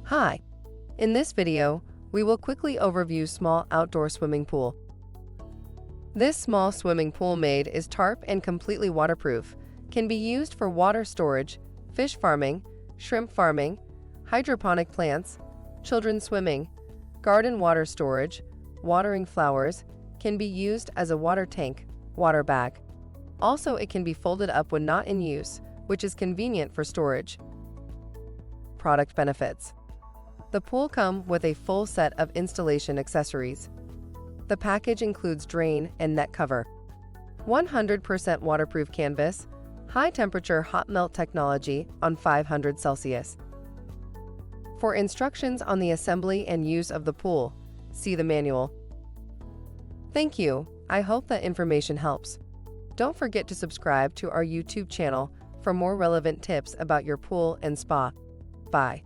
Hi! In this video, we will quickly overview small outdoor swimming pool. This small swimming pool made is tarp and completely waterproof, can be used for water storage, fish farming, shrimp farming, hydroponic plants, children swimming, garden water storage, watering flowers, can be used as a water tank, water bag. Also, it can be folded up when not in use, which is convenient for storage. Product benefits. The pool comes with a full set of installation accessories. The package includes drain and net cover, 100% waterproof canvas, high-temperature hot melt technology on 500 Celsius. For instructions on the assembly and use of the pool, see the manual. Thank you. I hope that information helps. Don't forget to subscribe to our YouTube channel for more relevant tips about your pool and spa. Bye.